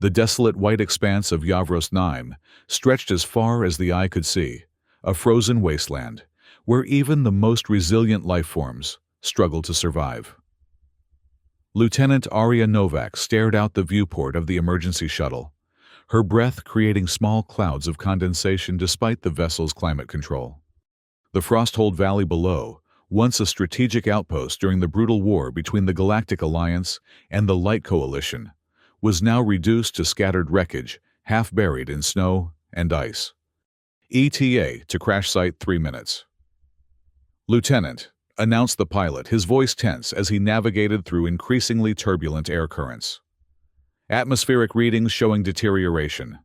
The desolate white expanse of Yavros Naim stretched as far as the eye could see, a frozen wasteland, where even the most resilient life forms struggled to survive. Lieutenant Arya Novak stared out the viewport of the emergency shuttle, her breath creating small clouds of condensation despite the vessel's climate control. The Frosthold Valley below, once a strategic outpost during the brutal war between the Galactic Alliance and the Light Coalition, was now reduced to scattered wreckage, half buried in snow and ice. ETA to crash site 3 minutes. Lieutenant, announced the pilot, his voice tense as he navigated through increasingly turbulent air currents. Atmospheric readings showing deterioration.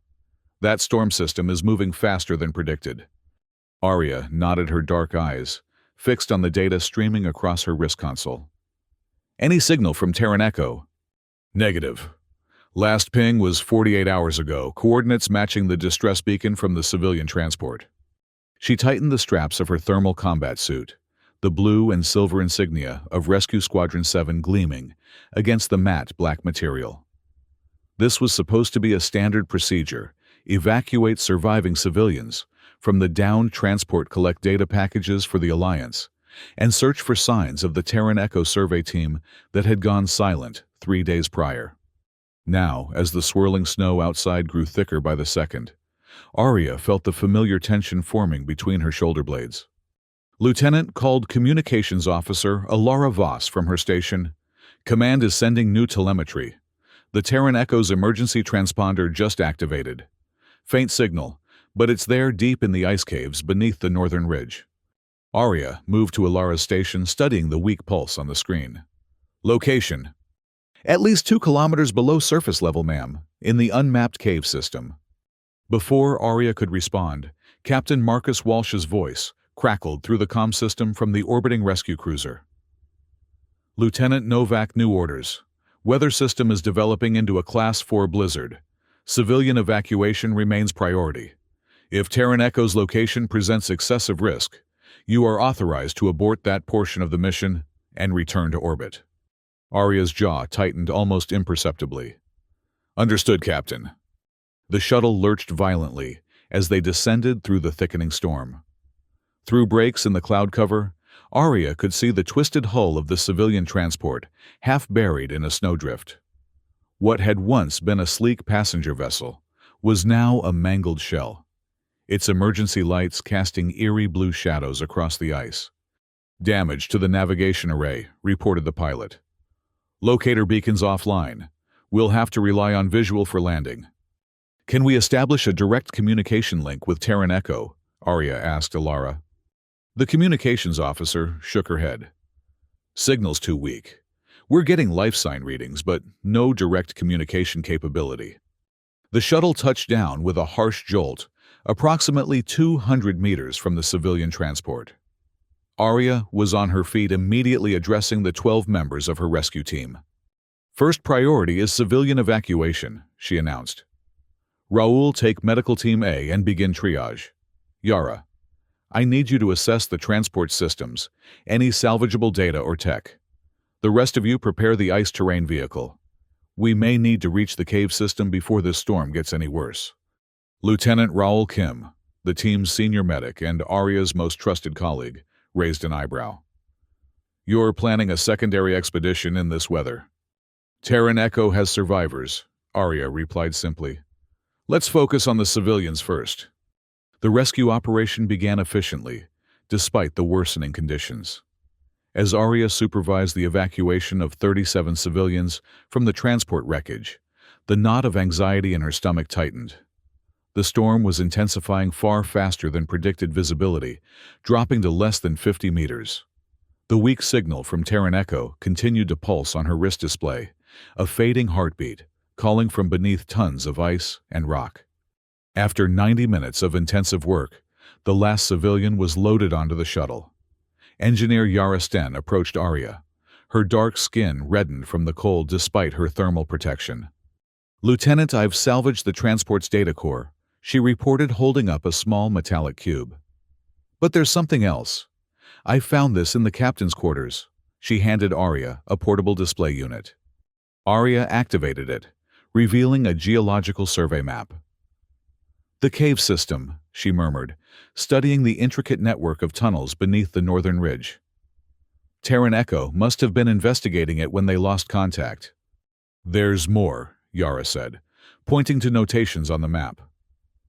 That storm system is moving faster than predicted. Arya nodded, her dark eyes fixed on the data streaming across her wrist console. Any signal from Terran Echo? Negative. Last ping was 48 hours ago, coordinates matching the distress beacon from the civilian transport. She tightened the straps of her thermal combat suit, the blue and silver insignia of Rescue Squadron 7 gleaming against the matte black material. This was supposed to be a standard procedure: evacuate surviving civilians from the downed transport, collect data packages for the Alliance, and search for signs of the Terran Echo survey team that had gone silent 3 days prior. Now, as the swirling snow outside grew thicker by the second, Arya felt the familiar tension forming between her shoulder blades. Lieutenant called Communications Officer Alara Voss from her station. Command is sending new telemetry. The Terran Echo's emergency transponder just activated. Faint signal, but it's there deep in the ice caves beneath the northern ridge. Arya moved to Alara's station, studying the weak pulse on the screen. Location: at least 2 kilometers below surface level, ma'am, in the unmapped cave system. Before Arya could respond, Captain Marcus Walsh's voice crackled through the comm system from the orbiting rescue cruiser. Lieutenant Novak, new orders. Weather system is developing into a Class 4 blizzard. Civilian evacuation remains priority. If Terran Echo's location presents excessive risk, you are authorized to abort that portion of the mission and return to orbit. Arya's jaw tightened almost imperceptibly. Understood, Captain. The shuttle lurched violently as they descended through the thickening storm. Through breaks in the cloud cover, Arya could see the twisted hull of the civilian transport, half buried in a snowdrift. What had once been a sleek passenger vessel was now a mangled shell, its emergency lights casting eerie blue shadows across the ice. Damage to the navigation array, reported the pilot. Locator beacons offline. We'll have to rely on visual for landing. Can we establish a direct communication link with Terran Echo? Arya asked Alara. The communications officer shook her head. Signal's too weak. We're getting life sign readings, but no direct communication capability. The shuttle touched down with a harsh jolt, approximately 200 meters from the civilian transport. Arya was on her feet, immediately addressing the 12 members of her rescue team. First priority is civilian evacuation, she announced. Raoul, take medical team A and begin triage. Yara, I need you to assess the transport systems, any salvageable data or tech. The rest of you prepare the ice terrain vehicle. We may need to reach the cave system before this storm gets any worse. Lieutenant Raoul Kim, the team's senior medic and Arya's most trusted colleague, raised an eyebrow. You're planning a secondary expedition in this weather. Terran Echo has survivors, Arya replied simply. Let's focus on the civilians first. The rescue operation began efficiently, despite the worsening conditions. As Arya supervised the evacuation of 37 civilians from the transport wreckage, the knot of anxiety in her stomach tightened. The storm was intensifying far faster than predicted visibility, dropping to less than 50 meters. The weak signal from Terran Echo continued to pulse on her wrist display, a fading heartbeat, calling from beneath tons of ice and rock. After 90 minutes of intensive work, the last civilian was loaded onto the shuttle. Engineer Yara Sten approached Arya, her dark skin reddened from the cold despite her thermal protection. Lieutenant, I've salvaged the transport's data core, she reported, holding up a small metallic cube. But there's something else. I found this in the captain's quarters. She handed Arya a portable display unit. Arya activated it, revealing a geological survey map. "The cave system," she murmured, studying the intricate network of tunnels beneath the northern ridge. Terran Echo must have been investigating it when they lost contact. "There's more," Yara said, pointing to notations on the map.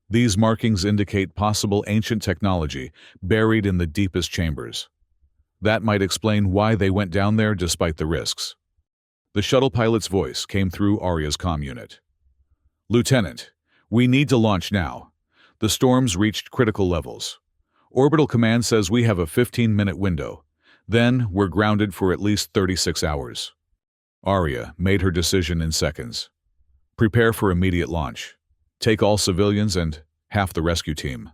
"These markings indicate possible ancient technology buried in the deepest chambers. That might explain why they went down there despite the risks." The shuttle pilot's voice came through Arya's comm unit. "Lieutenant, we need to launch now. The storm's reached critical levels. Orbital Command says we have a 15-minute window. Then we're grounded for at least 36 hours. Arya made her decision in seconds. "Prepare for immediate launch. Take all civilians and half the rescue team.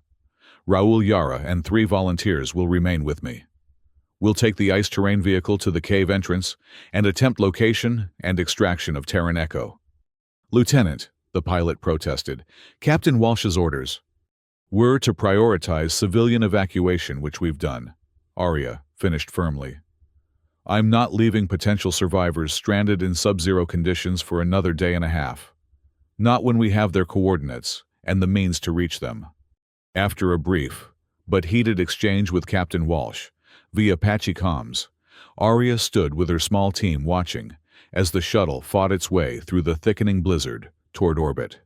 Raul, Yara, and 3 volunteers will remain with me. We'll take the ice terrain vehicle to the cave entrance and attempt location and extraction of Terran Echo." "Lieutenant," the pilot protested, "Captain Walsh's orders." "We're to prioritize civilian evacuation, which we've done," Arya finished firmly. "I'm not leaving potential survivors stranded in sub-zero conditions for another day and a half. Not when we have their coordinates and the means to reach them." After a brief but heated exchange with Captain Walsh, via patchy comms, Arya stood with her small team watching as the shuttle fought its way through the thickening blizzard toward orbit.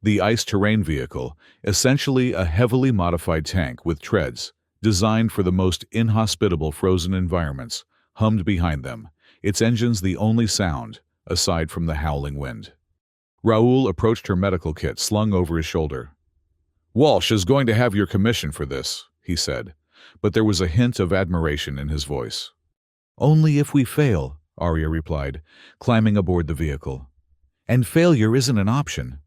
The ice terrain vehicle, essentially a heavily modified tank with treads designed for the most inhospitable frozen environments, hummed behind them, its engines the only sound aside from the howling wind. Raul approached her medical kit slung over his shoulder. "Walsh is going to have your commission for this," he said, but there was a hint of admiration in his voice. "Only if we fail," Arya replied, climbing aboard the vehicle. "And failure isn't an option."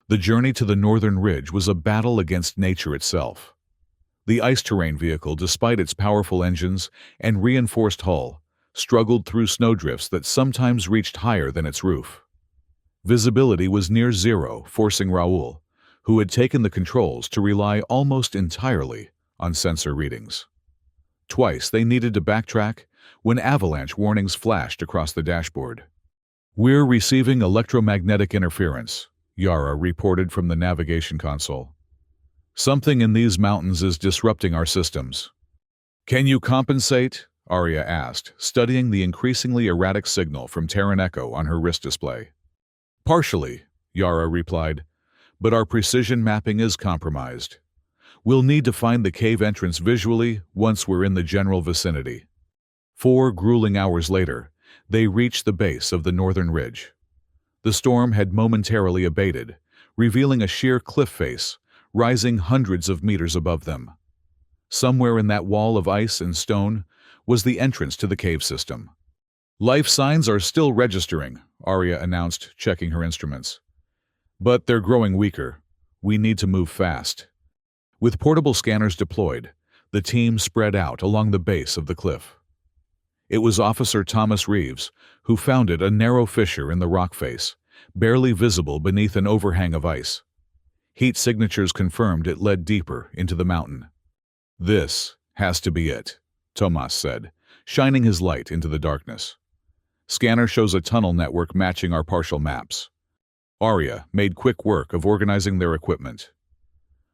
The journey to the northern ridge was a battle against nature itself. The ice terrain vehicle, despite its powerful engines and reinforced hull, struggled through snowdrifts that sometimes reached higher than its roof. Visibility was near zero, forcing Raul, who had taken the controls, to rely almost entirely on sensor readings. Twice they needed to backtrack when avalanche warnings flashed across the dashboard. "We're receiving electromagnetic interference," Yara reported from the navigation console. "Something in these mountains is disrupting our systems." "Can you compensate?" Arya asked, studying the increasingly erratic signal from Terran Echo on her wrist display. "Partially," Yara replied, "but our precision mapping is compromised. We'll need to find the cave entrance visually once we're in the general vicinity." 4 grueling hours later, they reached the base of the northern ridge. The storm had momentarily abated, revealing a sheer cliff face rising hundreds of meters above them. Somewhere in that wall of ice and stone was the entrance to the cave system. "Life signs are still registering," Arya announced, checking her instruments. "But they're growing weaker. We need to move fast." With portable scanners deployed, the team spread out along the base of the cliff. It was Officer Thomas Reeves who found it, a narrow fissure in the rock face, barely visible beneath an overhang of ice. Heat signatures confirmed it led deeper into the mountain. "This has to be it," Thomas said, shining his light into the darkness. "Scanner shows a tunnel network matching our partial maps." Arya made quick work of organizing their equipment.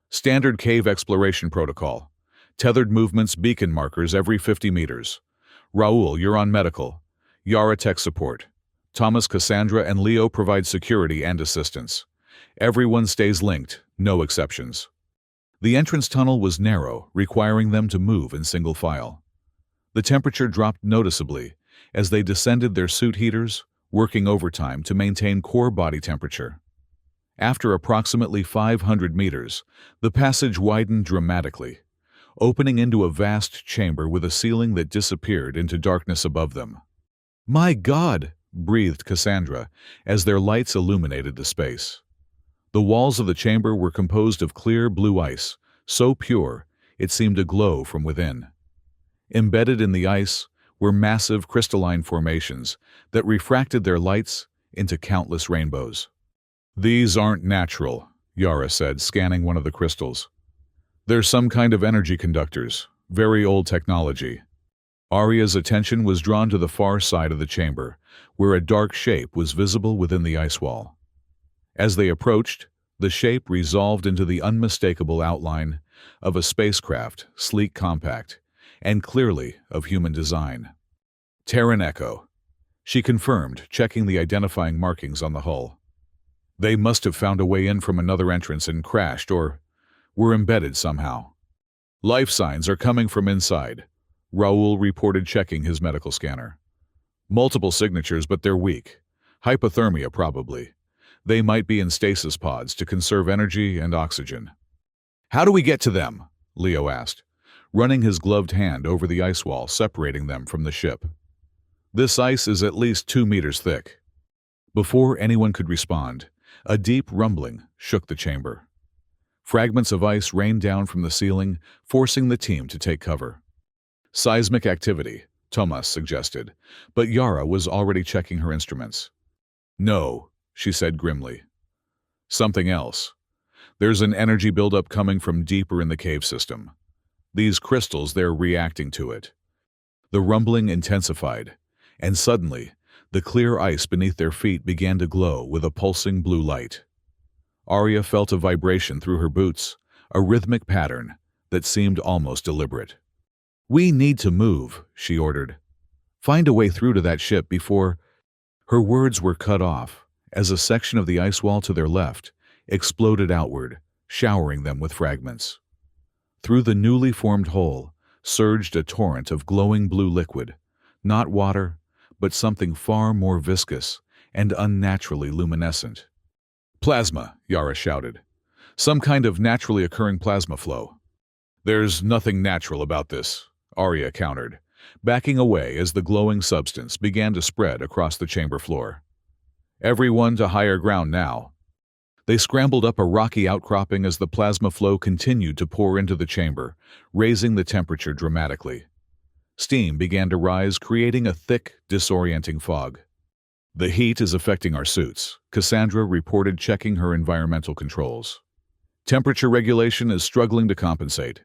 "Standard cave exploration protocol. Tethered movements, beacon markers every 50 meters. Raul, you're on medical. Yara tech support. Thomas, Cassandra, and Leo provide security and assistance. Everyone stays linked, no exceptions." The entrance tunnel was narrow, requiring them to move in single file. The temperature dropped noticeably as they descended their suit heaters, working overtime to maintain core body temperature. After approximately 500 meters, the passage widened dramatically, opening into a vast chamber with a ceiling that disappeared into darkness above them. "My God!" breathed Cassandra as their lights illuminated the space. The walls of the chamber were composed of clear blue ice, so pure it seemed to glow from within. Embedded in the ice were massive crystalline formations that refracted their lights into countless rainbows. "These aren't natural," Yara said, scanning one of the crystals. "They're some kind of energy conductors, very old technology." Arya's attention was drawn to the far side of the chamber, where a dark shape was visible within the ice wall. As they approached, the shape resolved into the unmistakable outline of a spacecraft, sleek, compact, and clearly of human design. Terran Echo, she confirmed, checking the identifying markings on the hull. They must have found a way in from another entrance and crashed, or were embedded somehow. Life signs are coming from inside, Raoul reported, checking his medical scanner. Multiple signatures, but they're weak. Hypothermia, probably. They might be in stasis pods to conserve energy and oxygen. How do we get to them? Leo asked, running his gloved hand over the ice wall separating them from the ship. This ice is at least 2 meters thick. Before anyone could respond, a deep rumbling shook the chamber. Fragments of ice rained down from the ceiling, forcing the team to take cover. Seismic activity, Thomas suggested, but Yara was already checking her instruments. No, she said grimly. Something else. There's an energy buildup coming from deeper in the cave system. These crystals, they're reacting to it. The rumbling intensified, and suddenly, the clear ice beneath their feet began to glow with a pulsing blue light. Arya felt a vibration through her boots, a rhythmic pattern that seemed almost deliberate. We need to move, she ordered. Find a way through to that ship before... Her words were cut off as a section of the ice wall to their left exploded outward, showering them with fragments. Through the newly formed hole surged a torrent of glowing blue liquid, not water, but something far more viscous and unnaturally luminescent. Plasma, Yara shouted. Some kind of naturally occurring plasma flow. There's nothing natural about this, Arya countered, backing away as the glowing substance began to spread across the chamber floor. Everyone to higher ground now. They scrambled up a rocky outcropping as the plasma flow continued to pour into the chamber, raising the temperature dramatically. Steam began to rise, creating a thick, disorienting fog. The heat is affecting our suits, Cassandra reported, checking her environmental controls. Temperature regulation is struggling to compensate.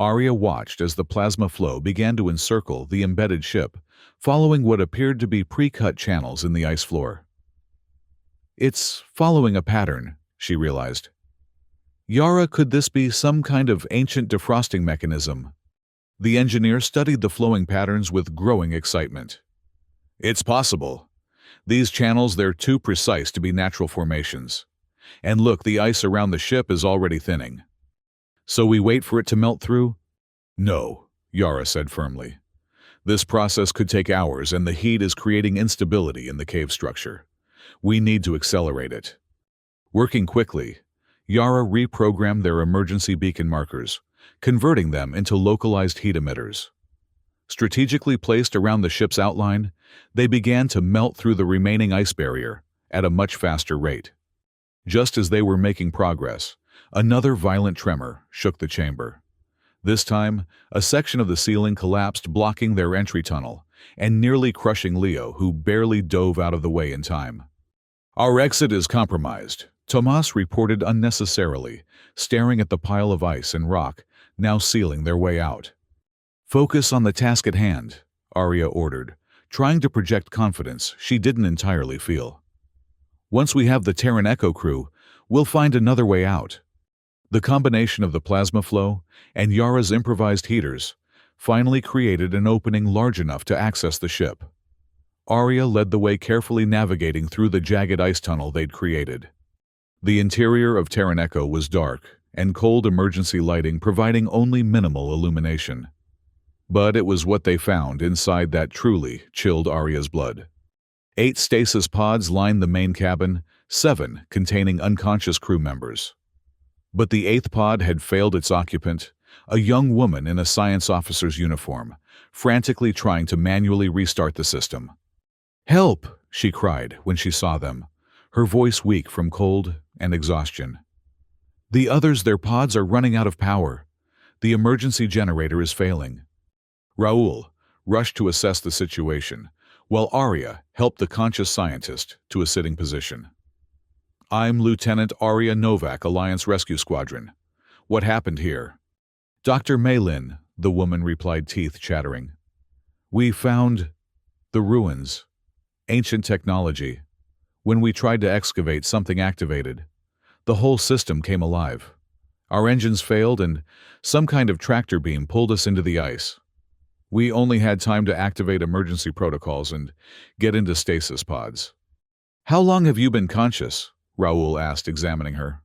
Arya watched as the plasma flow began to encircle the embedded ship, following what appeared to be pre-cut channels in the ice floor. It's following a pattern, she realized. Yara, could this be some kind of ancient defrosting mechanism? The engineer studied the flowing patterns with growing excitement. It's possible. These channels, they're too precise to be natural formations. And look, the ice around the ship is already thinning. So we wait for it to melt through? No, Yara said firmly. This process could take hours, and the heat is creating instability in the cave structure. We need to accelerate it. Working quickly, Yara reprogrammed their emergency beacon markers, converting them into localized heat emitters. Strategically placed around the ship's outline, they began to melt through the remaining ice barrier at a much faster rate. Just as they were making progress, another violent tremor shook the chamber. This time, a section of the ceiling collapsed, blocking their entry tunnel and nearly crushing Leo, who barely dove out of the way in time. Our exit is compromised, Tomas reported unnecessarily, staring at the pile of ice and rock now sealing their way out. Focus on the task at hand, Arya ordered, trying to project confidence she didn't entirely feel. Once we have the Terran Echo crew, we'll find another way out. The combination of the plasma flow and Yara's improvised heaters finally created an opening large enough to access the ship. Arya led the way, carefully navigating through the jagged ice tunnel they'd created. The interior of Terran Echo was dark, and cold emergency lighting providing only minimal illumination. But it was what they found inside that truly chilled Arya's blood. 8 stasis pods lined the main cabin, 7 containing unconscious crew members. But the 8th pod had failed its occupant, a young woman in a science officer's uniform, frantically trying to manually restart the system. "Help!" she cried when she saw them, her voice weak from cold and exhaustion. "The others, their pods are running out of power. The emergency generator is failing." Raoul rushed to assess the situation, while Arya helped the conscious scientist to a sitting position. "I'm Lieutenant Arya Novak, Alliance Rescue Squadron. What happened here?" "Dr. Maylin," the woman replied, teeth chattering. "We found the ruins. Ancient technology. When we tried to excavate, something activated. The whole system came alive. Our engines failed and some kind of tractor beam pulled us into the ice. We only had time to activate emergency protocols and get into stasis pods. How long have you been conscious? Raoul asked, examining her.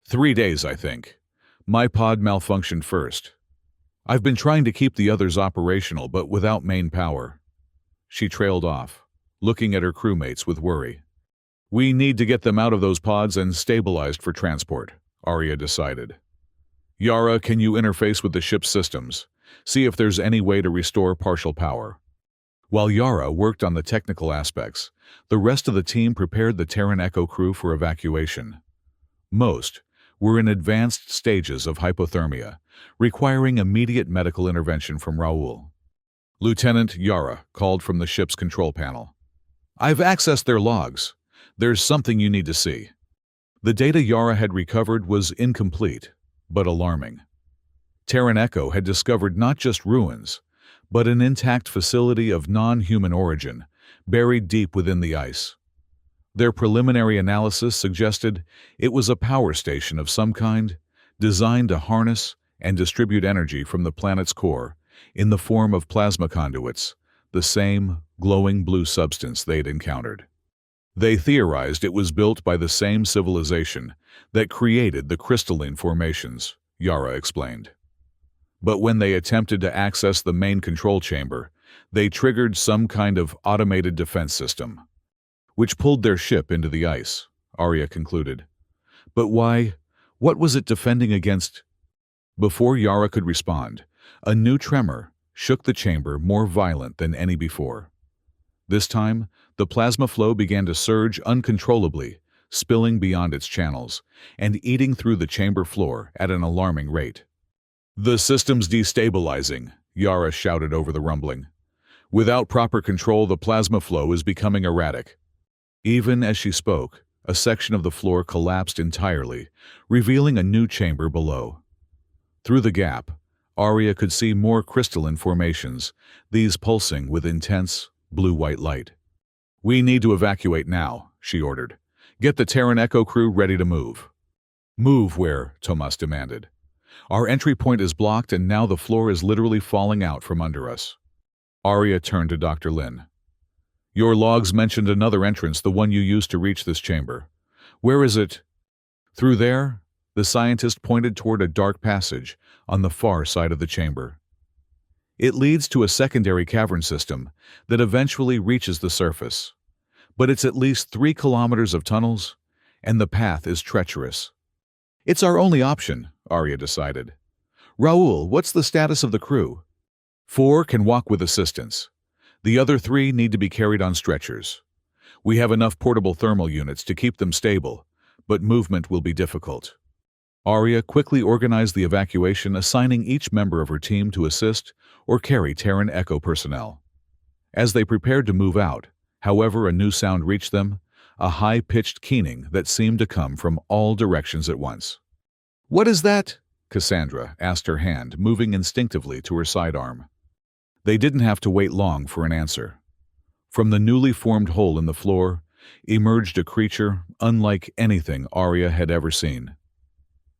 3 days, I think. My pod malfunctioned first. I've been trying to keep the others operational, but without main power. She trailed off, looking at her crewmates with worry. We need to get them out of those pods and stabilized for transport, Arya decided. Yara, can you interface with the ship's systems? See if there's any way to restore partial power. While Yara worked on the technical aspects, the rest of the team prepared the Terran Echo crew for evacuation. Most were in advanced stages of hypothermia, requiring immediate medical intervention from Raoul. Lieutenant Yara called from the ship's control panel. I've accessed their logs. There's something you need to see. The data Yara had recovered was incomplete, but alarming. Terran Echo had discovered not just ruins, but an intact facility of non-human origin, buried deep within the ice. Their preliminary analysis suggested it was a power station of some kind, designed to harness and distribute energy from the planet's core in the form of plasma conduits, the same glowing blue substance they'd encountered. They theorized it was built by the same civilization that created the crystalline formations, Yara explained. But when they attempted to access the main control chamber, they triggered some kind of automated defense system, which pulled their ship into the ice, Arya concluded. But why? What was it defending against? Before Yara could respond, a new tremor shook the chamber, more violent than any before. This time, the plasma flow began to surge uncontrollably, spilling beyond its channels and eating through the chamber floor at an alarming rate. The system's destabilizing, Yara shouted over the rumbling. Without proper control, the plasma flow is becoming erratic. Even as she spoke, a section of the floor collapsed entirely, revealing a new chamber below. Through the gap, Arya could see more crystalline formations, these pulsing with intense, blue-white light. We need to evacuate now, she ordered. Get the Terran Echo crew ready to move. Move where? Tomas demanded. Our entry point is blocked and now the floor is literally falling out from under us. Arya turned to Dr. Lin. Your logs mentioned another entrance, the one you used to reach this chamber. Where is it? Through there? The scientist pointed toward a dark passage on the far side of the chamber. It leads to a secondary cavern system that eventually reaches the surface. But it's at least 3 kilometers of tunnels, and the path is treacherous. It's our only option, Arya decided. Raoul, what's the status of the crew? 4 can walk with assistance. The other 3 need to be carried on stretchers. We have enough portable thermal units to keep them stable, but movement will be difficult. Arya quickly organized the evacuation, assigning each member of her team to assist or carry Terran Echo personnel. As they prepared to move out, however, a new sound reached them, a high-pitched keening that seemed to come from all directions at once. What is that? Cassandra asked, her hand moving instinctively to her sidearm. They didn't have to wait long for an answer. From the newly formed hole in the floor emerged a creature unlike anything Arya had ever seen.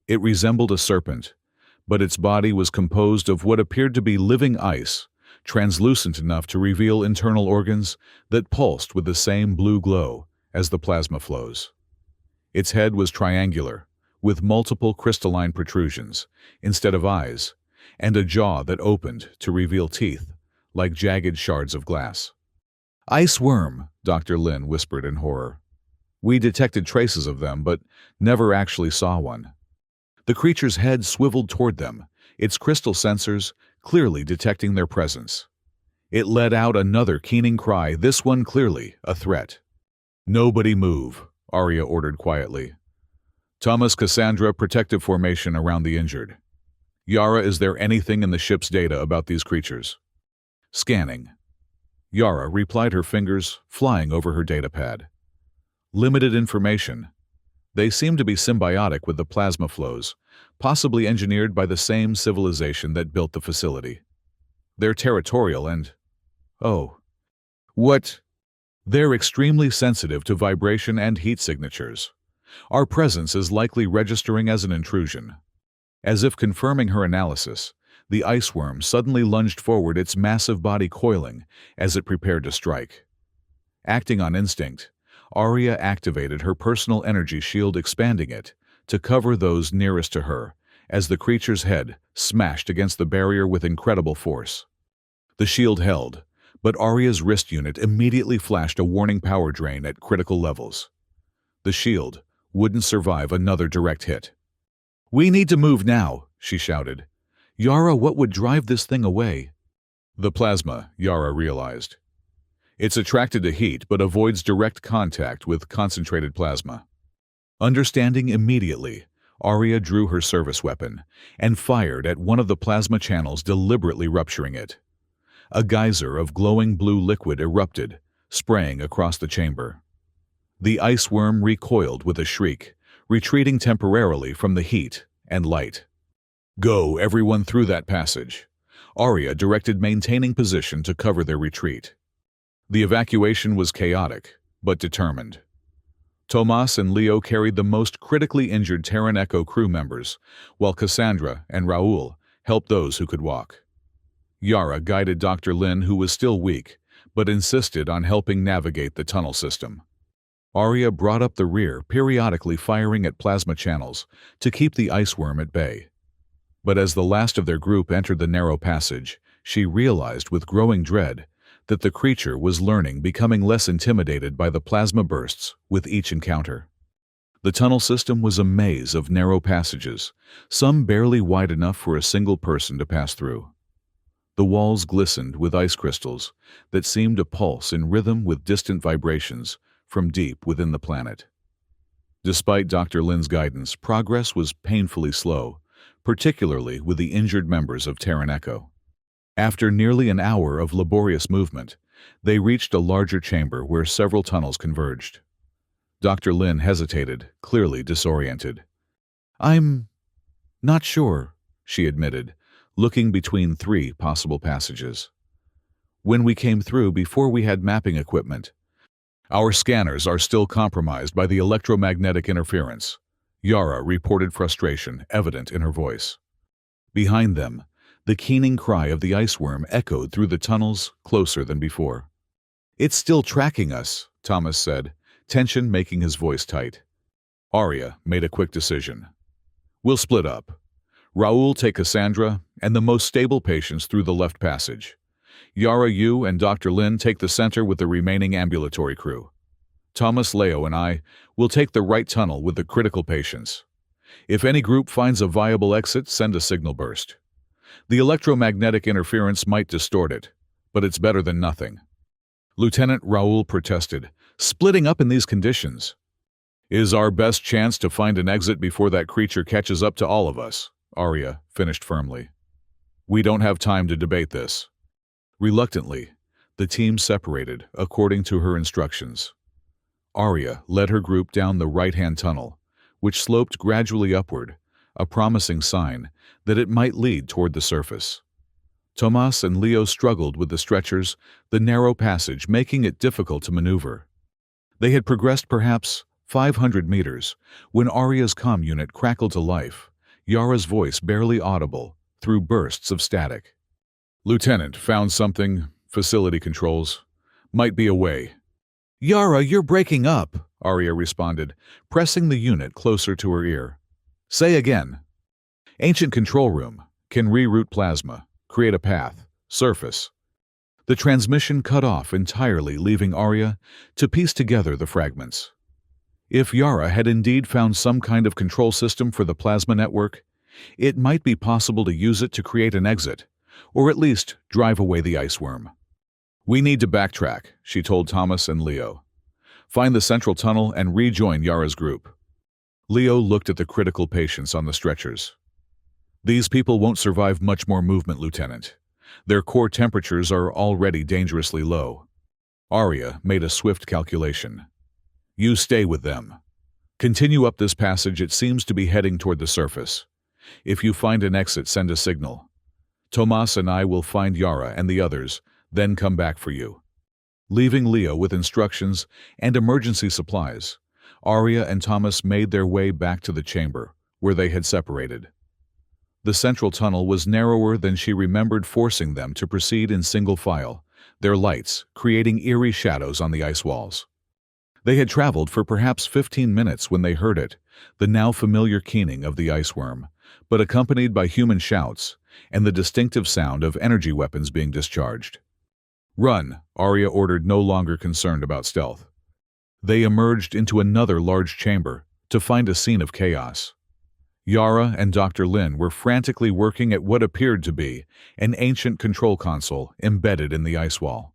It resembled a serpent, but its body was composed of what appeared to be living ice, translucent enough to reveal internal organs that pulsed with the same blue glow as the plasma flows. Its head was triangular, with multiple crystalline protrusions instead of eyes, and a jaw that opened to reveal teeth like jagged shards of glass. Ice worm, Dr. Lin whispered in horror. We detected traces of them, but never actually saw one. The creature's head swiveled toward them, its crystal sensors clearly detecting their presence. It let out another keening cry, this one clearly a threat. Nobody move, Arya ordered quietly. Thomas, Cassandra, protective formation around the injured. Yara, is there anything in the ship's data about these creatures? Scanning. Yara replied, her fingers flying over her datapad. Limited information. They seem to be symbiotic with the plasma flows, possibly engineered by the same civilization that built the facility. They're territorial and... Oh. What? They're extremely sensitive to vibration and heat signatures. Our presence is likely registering as an intrusion. As if confirming her analysis, the ice worm suddenly lunged forward, its massive body coiling as it prepared to strike. Acting on instinct, Arya activated her personal energy shield, expanding it to cover those nearest to her as the creature's head smashed against the barrier with incredible force. The shield held, but Arya's wrist unit immediately flashed a warning power drain at critical levels. The shield wouldn't survive another direct hit. "We need to move now," she shouted. "Yara, what would drive this thing away?" The plasma, Yara realized. It's attracted to heat but avoids direct contact with concentrated plasma. Understanding immediately, Arya drew her service weapon and fired at one of the plasma channels, deliberately rupturing it. A geyser of glowing blue liquid erupted, spraying across the chamber. The ice worm recoiled with a shriek, retreating temporarily from the heat and light. "Go, everyone, through that passage," Arya directed, maintaining position to cover their retreat. The evacuation was chaotic, but determined. Tomas and Leo carried the most critically injured Terran Echo crew members, while Cassandra and Raoul helped those who could walk. Yara guided Dr. Lin, who was still weak, but insisted on helping navigate the tunnel system. Arya brought up the rear, periodically firing at plasma channels to keep the ice worm at bay. But as the last of their group entered the narrow passage, she realized with growing dread that the creature was learning, becoming less intimidated by the plasma bursts with each encounter. The tunnel system was a maze of narrow passages, some barely wide enough for a single person to pass through. The walls glistened with ice crystals that seemed to pulse in rhythm with distant vibrations from deep within the planet. Despite Dr. Lin's guidance, progress was painfully slow, particularly with the injured members of Terran Echo. After nearly an hour of laborious movement, they reached a larger chamber where several tunnels converged. Dr. Lin hesitated, clearly disoriented. "I'm not sure," she admitted, looking between three possible passages. "When we came through, before we had mapping equipment, our scanners are still compromised by the electromagnetic interference." Yara reported, frustration evident in her voice. Behind them, the keening cry of the ice worm echoed through the tunnels, closer than before. "It's still tracking us," Thomas said, tension making his voice tight. Arya made a quick decision. "We'll split up. Raoul, take Cassandra and the most stable patients through the left passage. Yara, you and Dr. Lin take the center with the remaining ambulatory crew. Thomas, Leo, and I will take the right tunnel with the critical patients. If any group finds a viable exit, send a signal burst. The electromagnetic interference might distort it, but it's better than nothing." Lieutenant Raoul protested. "Splitting up in these conditions is our best chance to find an exit before that creature catches up to all of us," Arya finished firmly. "We don't have time to debate this." Reluctantly, the team separated according to her instructions. Arya led her group down the right-hand tunnel, which sloped gradually upward, a promising sign that it might lead toward the surface. Tomas and Leo struggled with the stretchers, the narrow passage making it difficult to maneuver. They had progressed perhaps 500 meters when Arya's comm unit crackled to life, Yara's voice barely audible through bursts of static. "Lieutenant, found something. Facility controls. Might be a way." "Yara, you're breaking up," Arya responded, pressing the unit closer to her ear. "Say again." "Ancient control room. Can reroute plasma. Create a path. Surface." The transmission cut off entirely, leaving Arya to piece together the fragments. If Yara had indeed found some kind of control system for the plasma network, it might be possible to use it to create an exit, or at least drive away the ice worm. "We need to backtrack," she told Thomas and Leo. "Find the central tunnel and rejoin Yara's group." Leo looked at the critical patients on the stretchers. "These people won't survive much more movement, Lieutenant. Their core temperatures are already dangerously low." Arya made a swift calculation. "You stay with them. Continue up this passage. It seems to be heading toward the surface. If you find an exit, send a signal. Tomas and I will find Yara and the others, then come back for you." Leaving Leo with instructions and emergency supplies, Arya and Thomas made their way back to the chamber, where they had separated. The central tunnel was narrower than she remembered, forcing them to proceed in single file, their lights creating eerie shadows on the ice walls. They had traveled for perhaps 15 minutes when they heard it, the now familiar keening of the ice worm, but accompanied by human shouts and the distinctive sound of energy weapons being discharged. "Run," Arya ordered, no longer concerned about stealth. They emerged into another large chamber to find a scene of chaos. Yara and Dr. Lin were frantically working at what appeared to be an ancient control console embedded in the ice wall.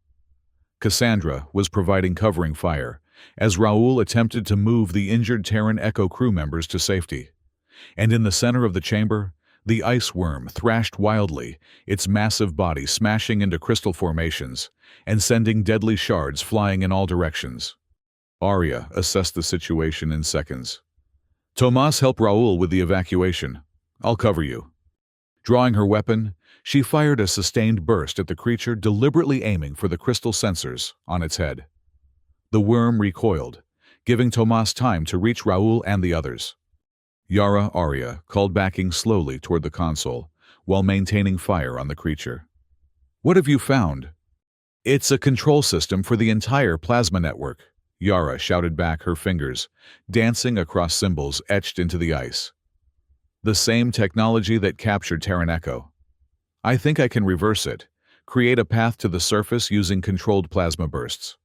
Cassandra was providing covering fire as Raoul attempted to move the injured Terran Echo crew members to safety. And in the center of the chamber, the ice worm thrashed wildly, its massive body smashing into crystal formations and sending deadly shards flying in all directions. Arya assessed the situation in seconds. "Tomas, help Raoul with the evacuation. I'll cover you." Drawing her weapon, she fired a sustained burst at the creature, deliberately aiming for the crystal sensors on its head. The worm recoiled, giving Tomas time to reach Raoul and the others. Arya called, backing slowly toward the console while maintaining fire on the creature. "What have you found?" "It's a control system for the entire plasma network," Yara shouted back, her fingers dancing across symbols etched into the ice. "The same technology that captured Terran Echo. I think I can reverse it, create a path to the surface using controlled plasma bursts."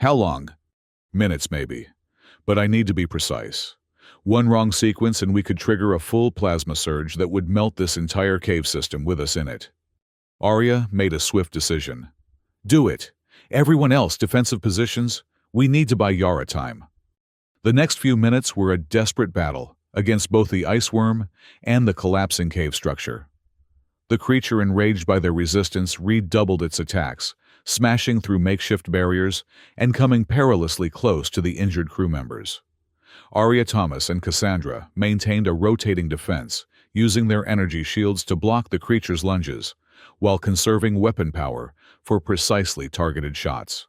"How long?" "Minutes, maybe. But I need to be precise. One wrong sequence and we could trigger a full plasma surge that would melt this entire cave system with us in it." Arya made a swift decision. "Do it. Everyone else, defensive positions. We need to buy Yara time." The next few minutes were a desperate battle against both the ice worm and the collapsing cave structure. The creature, enraged by their resistance, redoubled its attacks, smashing through makeshift barriers and coming perilously close to the injured crew members. Arya, Thomas, and Cassandra maintained a rotating defense, using their energy shields to block the creature's lunges, while conserving weapon power for precisely targeted shots.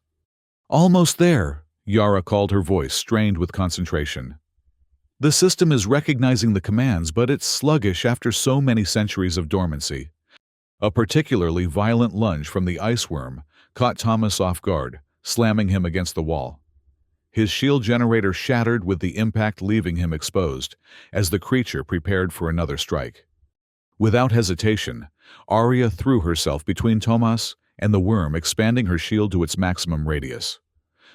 "Almost there," Yara called, her voice strained with concentration. "The system is recognizing the commands, but it's sluggish after so many centuries of dormancy." A particularly violent lunge from the ice worm caught Thomas off guard, slamming him against the wall. His shield generator shattered with the impact, leaving him exposed as the creature prepared for another strike. Without hesitation, Arya threw herself between Tomas and the worm, expanding her shield to its maximum radius.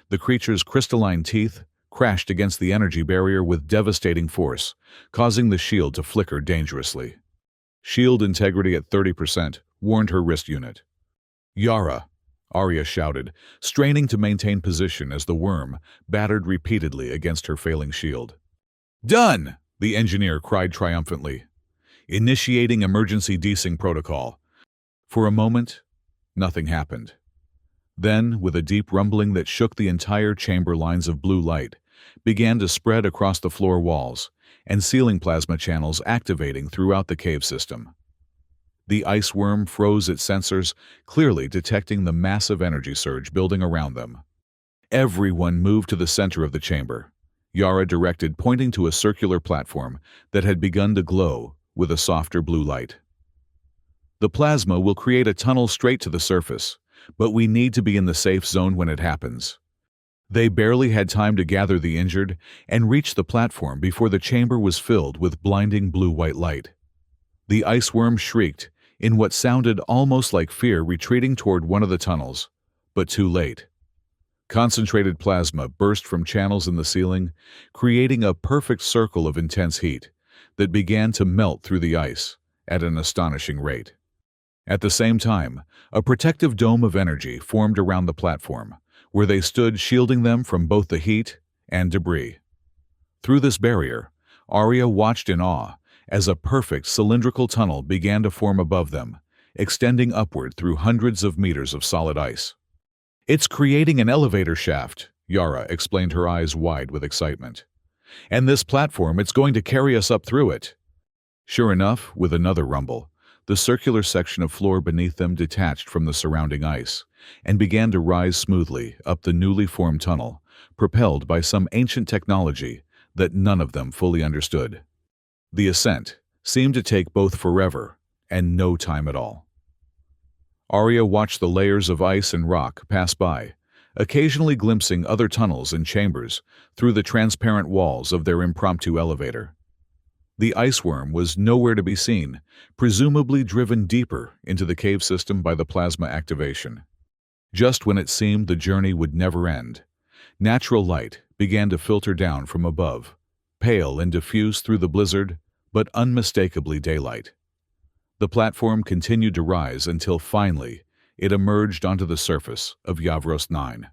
The creature's crystalline teeth crashed against the energy barrier with devastating force, causing the shield to flicker dangerously. "Shield integrity at 30%, warned her wrist unit. "Yara," Arya shouted, straining to maintain position as the worm battered repeatedly against her failing shield. "Done!" the engineer cried triumphantly. "Initiating emergency desync protocol." For a moment, nothing happened. Then, with a deep rumbling that shook the entire chamber, lines of blue light began to spread across the floor walls, and ceiling plasma channels activating throughout the cave system. The ice worm froze its sensors, clearly detecting the massive energy surge building around them. "Everyone moved to the center of the chamber," Yara directed, pointing to a circular platform that had begun to glow with a softer blue light. "The plasma will create a tunnel straight to the surface, but we need to be in the safe zone when it happens." They barely had time to gather the injured and reach the platform before the chamber was filled with blinding blue-white light. The ice worm shrieked, in what sounded almost like fear, retreating toward one of the tunnels, but too late. Concentrated plasma burst from channels in the ceiling, creating a perfect circle of intense heat that began to melt through the ice at an astonishing rate. At the same time, a protective dome of energy formed around the platform, where they stood, shielding them from both the heat and debris. Through this barrier, Arya watched in awe as a perfect cylindrical tunnel began to form above them, extending upward through hundreds of meters of solid ice. "It's creating an elevator shaft," Yara explained, her eyes wide with excitement. "And this platform, it's going to carry us up through it." Sure enough, with another rumble, The circular section of floor beneath them detached from the surrounding ice and began to rise smoothly up the newly formed tunnel, propelled by some ancient technology that none of them fully understood. The ascent seemed to take both forever and no time at all. Arya watched the layers of ice and rock pass by, occasionally glimpsing other tunnels and chambers through the transparent walls of their impromptu elevator. The ice worm was nowhere to be seen, presumably driven deeper into the cave system by the plasma activation. Just when it seemed the journey would never end, natural light began to filter down from above, pale and diffuse through the blizzard, but unmistakably daylight. The platform continued to rise until finally it emerged onto the surface of Yavros 9.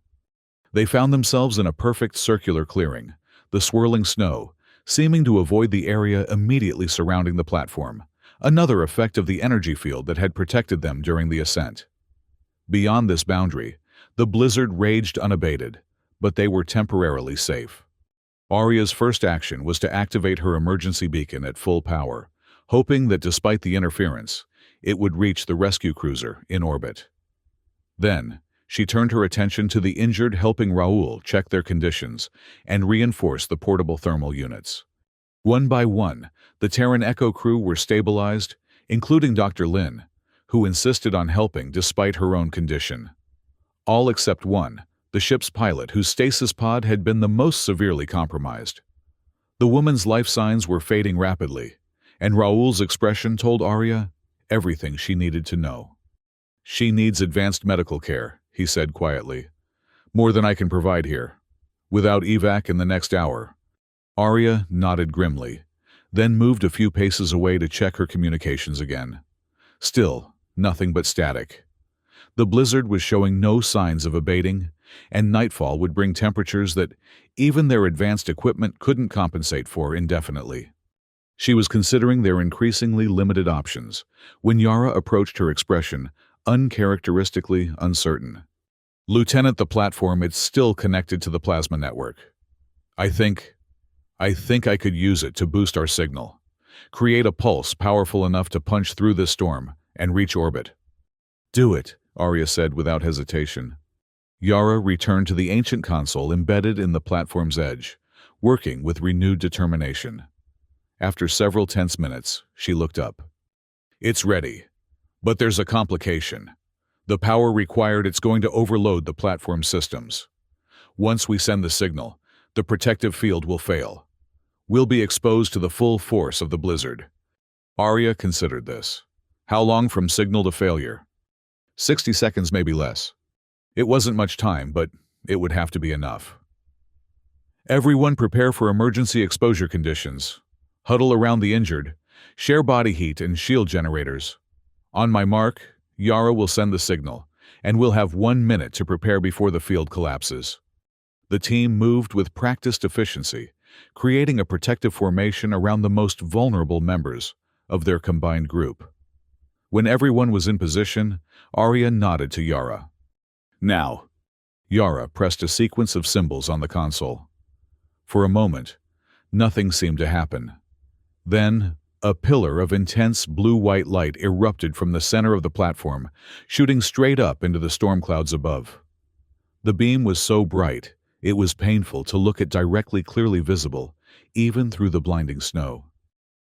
They found themselves in a perfect circular clearing, the swirling snow seeming to avoid the area immediately surrounding the platform, another effect of the energy field that had protected them during the ascent. Beyond this boundary, the blizzard raged unabated, but they were temporarily safe. Arya's first action was to activate her emergency beacon at full power, hoping that despite the interference, it would reach the rescue cruiser in orbit. Then, she turned her attention to the injured, helping Raoul check their conditions and reinforce the portable thermal units. One by one, the Terran Echo crew were stabilized, including Dr. Lin, who insisted on helping despite her own condition. All except one, the ship's pilot, whose stasis pod had been the most severely compromised. The woman's life signs were fading rapidly, and Raoul's expression told Arya everything she needed to know. "She needs advanced medical care," he said quietly. "More than I can provide here. Without evac in the next hour." Arya nodded grimly, then moved a few paces away to check her communications again. Still, nothing but static. The blizzard was showing no signs of abating, and nightfall would bring temperatures that even their advanced equipment couldn't compensate for indefinitely. She was considering their increasingly limited options when Yara approached, her expression uncharacteristically uncertain. "Lieutenant, the platform, it's still connected to the plasma network. I think I could use it to boost our signal. Create a pulse powerful enough to punch through this storm and reach orbit." "Do it," Arya said without hesitation. Yara returned to the ancient console embedded in the platform's edge, working with renewed determination. After several tense minutes, she looked up. "It's ready. But there's a complication. The power required, it's going to overload the platform systems. Once we send the signal, the protective field will fail. We'll be exposed to the full force of the blizzard." Arya considered this. How long from signal to failure? 60 seconds, maybe less. It wasn't much time, but it would have to be enough. "Everyone prepare for emergency exposure conditions. Huddle around the injured. Share body heat and shield generators. On my mark, Yara will send the signal, and we'll have 1 minute to prepare before the field collapses." The team moved with practiced efficiency, creating a protective formation around the most vulnerable members of their combined group. When everyone was in position, Arya nodded to Yara. "Now." Yara pressed a sequence of symbols on the console. For a moment, nothing seemed to happen. Then, a pillar of intense blue-white light erupted from the center of the platform, shooting straight up into the storm clouds above. The beam was so bright, it was painful to look at directly, clearly visible, even through the blinding snow.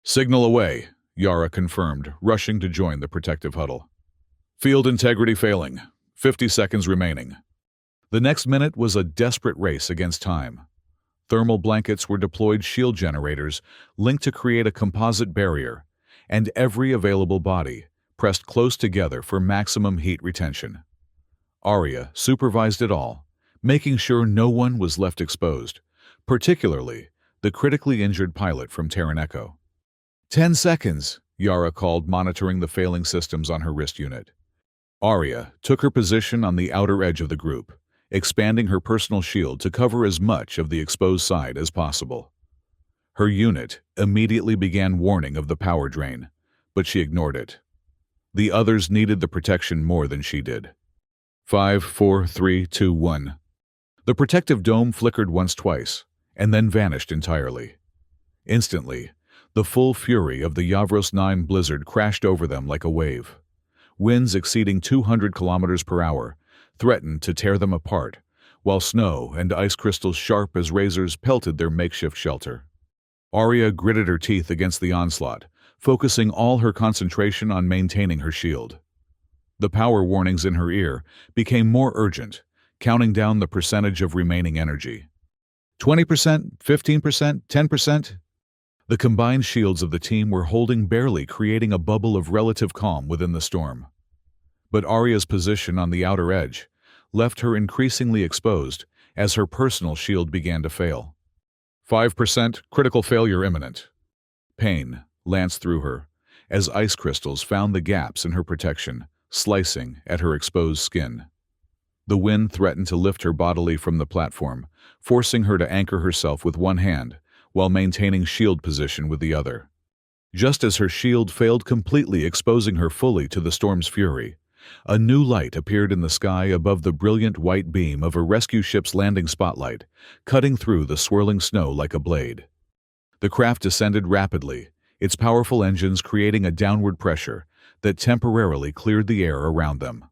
"Signal away," Yara confirmed, rushing to join the protective huddle. "Field integrity failing. 50 seconds remaining." The next minute was a desperate race against time. Thermal blankets were deployed, shield generators linked to create a composite barrier, and every available body pressed close together for maximum heat retention. Arya supervised it all, making sure no one was left exposed, particularly the critically injured pilot from Terran Echo. 10 seconds, Yara called, monitoring the failing systems on her wrist unit. Arya took her position on the outer edge of the group, expanding her personal shield to cover as much of the exposed side as possible. Her unit immediately began warning of the power drain, but she ignored it. The others needed the protection more than she did. 5, 4, 3, 2, 1. The protective dome flickered once, twice, and then vanished entirely. Instantly, The full fury of the Yavros 9 blizzard crashed over them like a wave. Winds exceeding 200 kilometers per hour threatened to tear them apart, while snow and ice crystals sharp as razors pelted their makeshift shelter. Arya gritted her teeth against the onslaught, focusing all her concentration on maintaining her shield. The power warnings in her ear became more urgent, counting down the percentage of remaining energy. 20%, 15%, 10%? The combined shields of the team were holding barely, creating a bubble of relative calm within the storm. But Arya's position on the outer edge left her increasingly exposed as her personal shield began to fail. 5%, critical failure imminent. Pain lanced through her as ice crystals found the gaps in her protection, slicing at her exposed skin. The wind threatened to lift her bodily from the platform, forcing her to anchor herself with one hand while maintaining shield position with the other. Just as her shield failed, completely exposing her fully to the storm's fury, a new light appeared in the sky above the brilliant white beam of a rescue ship's landing spotlight, cutting through the swirling snow like a blade. The craft descended rapidly, its powerful engines creating a downward pressure that temporarily cleared the air around them.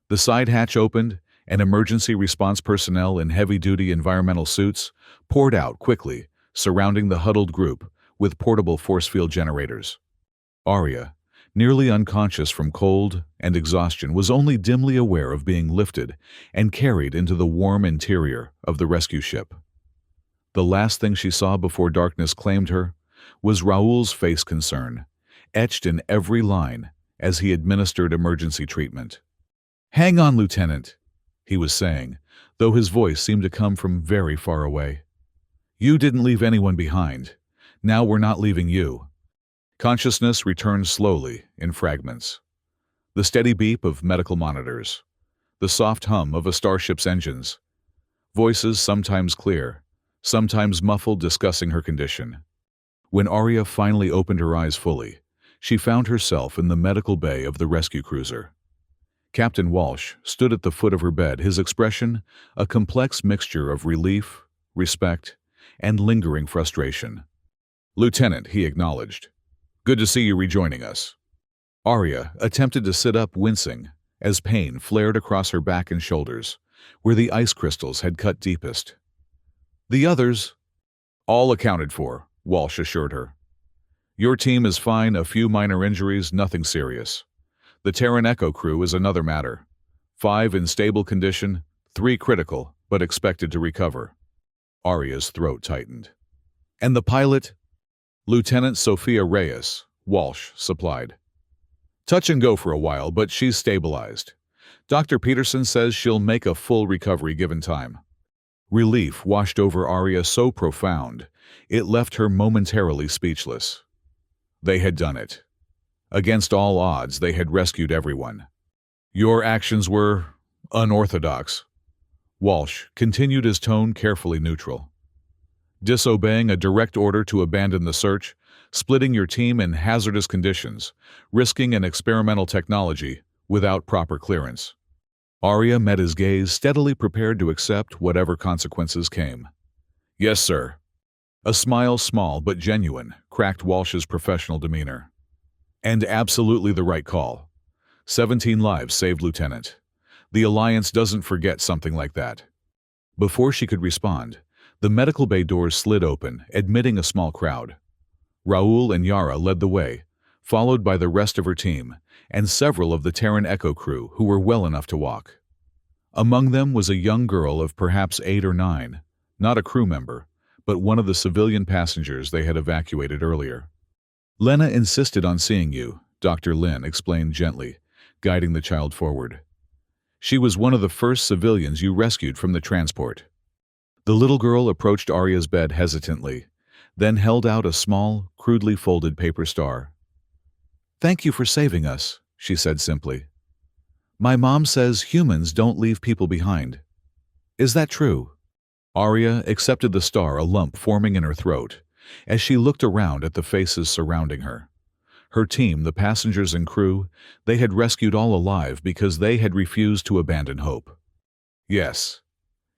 The side hatch opened, and emergency response personnel in heavy-duty environmental suits poured out quickly, surrounding the huddled group with portable force field generators. Arya, nearly unconscious from cold and exhaustion, was only dimly aware of being lifted and carried into the warm interior of the rescue ship. The last thing she saw before darkness claimed her was Raoul's face, concern, etched in every line as he administered emergency treatment. "Hang on, Lieutenant," he was saying, though his voice seemed to come from very far away. "You didn't leave anyone behind. Now we're not leaving you." Consciousness returned slowly in fragments. The steady beep of medical monitors, the soft hum of a starship's engines, voices sometimes clear, sometimes muffled, discussing her condition. When Arya finally opened her eyes fully, she found herself in the medical bay of the rescue cruiser. Captain Walsh stood at the foot of her bed, his expression a complex mixture of relief, respect, and lingering frustration. "Lieutenant," he acknowledged. "Good to see you rejoining us." Arya attempted to sit up, wincing, as pain flared across her back and shoulders, where the ice crystals had cut deepest. "The others?" "All accounted for," Walsh assured her. "Your team is fine, a few minor injuries, nothing serious. The Terran Echo crew is another matter. 5 in stable condition, 3 critical, but expected to recover." Arya's throat tightened. "And the pilot?" "Lieutenant Sophia Reyes," Walsh supplied. "Touch and go for a while, but she's stabilized. Dr. Peterson says she'll make a full recovery given time." Relief washed over Arya so profound, it left her momentarily speechless. They had done it. Against all odds, they had rescued everyone. "Your actions were unorthodox." Walsh continued, his tone carefully neutral. "Disobeying a direct order to abandon the search, splitting your team in hazardous conditions, risking an experimental technology without proper clearance." Arya met his gaze, steadily prepared to accept whatever consequences came. "Yes, sir." A smile, small but genuine, cracked Walsh's professional demeanor. "And absolutely the right call. 17 lives saved, Lieutenant. The Alliance doesn't forget something like that." Before she could respond, the medical bay doors slid open, admitting a small crowd. Raoul and Yara led the way, followed by the rest of her team and several of the Terran Echo crew who were well enough to walk. Among them was a young girl of perhaps 8 or 9, not a crew member, but one of the civilian passengers they had evacuated earlier. "Lena insisted on seeing you," Dr. Lin explained gently, guiding the child forward. "She was one of the first civilians you rescued from the transport." The little girl approached Arya's bed hesitantly, then held out a small, crudely folded paper star. "Thank you for saving us," she said simply. "My mom says humans don't leave people behind. Is that true?" Arya accepted the star, a lump forming in her throat, as she looked around at the faces surrounding her. Her team, the passengers and crew, they had rescued all alive because they had refused to abandon hope. "Yes,"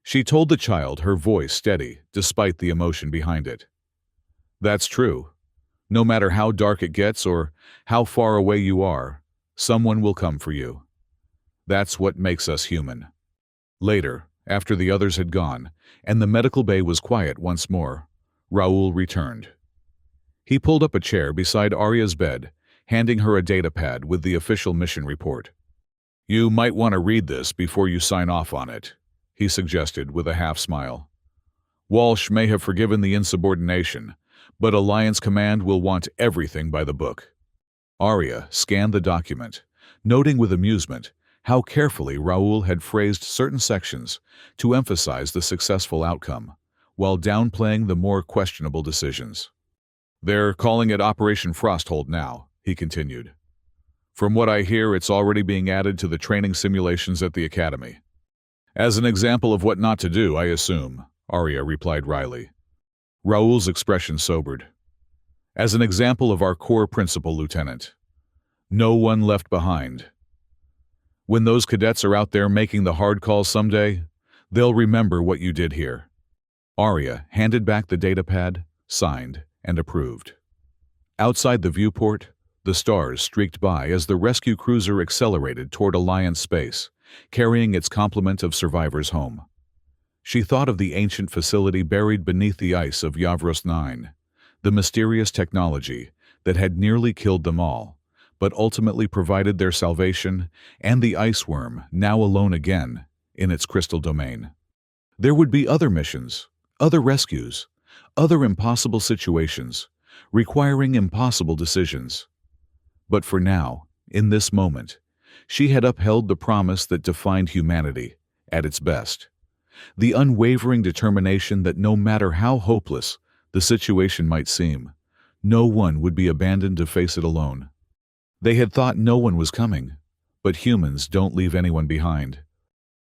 she told the child, her voice steady despite the emotion behind it. "That's true. No matter how dark it gets or how far away you are, someone will come for you. That's what makes us human. Later, after the others had gone, and the medical bay was quiet once more, Raoul returned. He pulled up a chair beside Arya's bed, handing her a datapad with the official mission report. "You might want to read this before you sign off on it," he suggested with a half-smile. "Walsh may have forgiven the insubordination, but Alliance Command will want everything by the book." Arya scanned the document, noting with amusement how carefully Raoul had phrased certain sections to emphasize the successful outcome, while downplaying the more questionable decisions. "They're calling it Operation Frosthold now," he continued. "From what I hear, it's already being added to the training simulations at the Academy." "As an example of what not to do, I assume," Arya replied wryly. Raoul's expression sobered. "As an example of our core principle, Lieutenant. No one left behind. When those cadets are out there making the hard calls someday, they'll remember what you did here." Arya handed back the datapad, signed, and approved. Outside the viewport, the stars streaked by as the rescue cruiser accelerated toward Alliance space, carrying its complement of survivors home. She thought of the ancient facility buried beneath the ice of Yavros 9, the mysterious technology that had nearly killed them all, but ultimately provided their salvation, and the ice worm, now alone again, in its crystal domain. There would be other missions, other rescues, other impossible situations, requiring impossible decisions. But for now, in this moment, she had upheld the promise that defined humanity at its best. The unwavering determination that no matter how hopeless the situation might seem, no one would be abandoned to face it alone. They had thought no one was coming, but humans don't leave anyone behind.